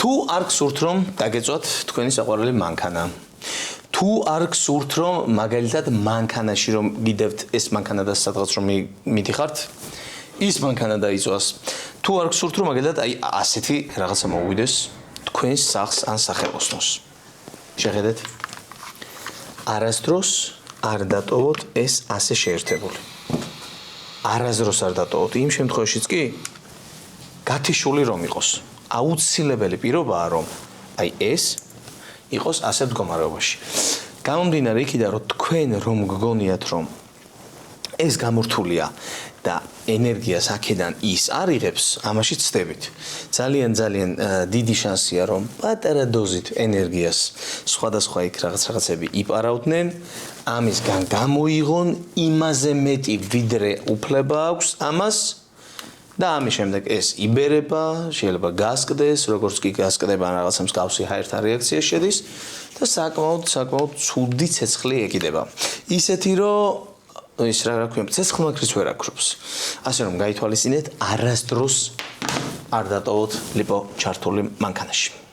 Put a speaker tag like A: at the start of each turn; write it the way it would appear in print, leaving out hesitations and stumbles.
A: თუ არ გსურთ რომ დაგეწვათ თქვენი საყვარელი მანქანა. თუ არ გსურთ რომ მაგალითად მანქანაში რომ გიდევთ ეს მანქანა და სადღაც რომ მიდიხართ ის მანქანა დაიწვას. თუ არ გსურთ რომ მაგალითად აი ასეთი რაღაცა მოუვიდეს თქვენს სახლს ან სახელოსნოს. შეხედეთ? არასდროს არ დატოვოთ ეს ასე შეერთებული. არასდროს არ დატოვოთ. იმ შემთხვევაშიც კი გათიშული რომ იყოს. აუცილებელი პირობაა რომ აი ეს იყოს ასე მდგომარეობაში. გამომდინარე იქიდან რომ თქვენ რომ გგონიათ რომ ეს გამორთულია და ენერგიას აქედან ის არ იღებს, ამაში ცდებით. ძალიან დიდი შანსია რომ პატარა დოზით ენერგიას სხვადასხვა იქ რაღაცები იპარავდნენ, ამისგან გამოიღონ იმაზე მეტი ვიდრე უფლება აქვს ამას და ამის შემდეგ ეს იბერება, შეიძლება გასკდეს, როგორც კი გასკდება რაღაცა მსგავსი ჰაერთან რეაქცია შედის და საკმაოდ ცუდი ცეცხლი ეკიდება. ისეთი რომ ის რა ქვია, ცეცხლმაქრიც ვერ აქრობს. ასე რომ გაითვალისწინეთ, არასდროს არ დატოვოთ ლიპო ჩართული მანქანაში.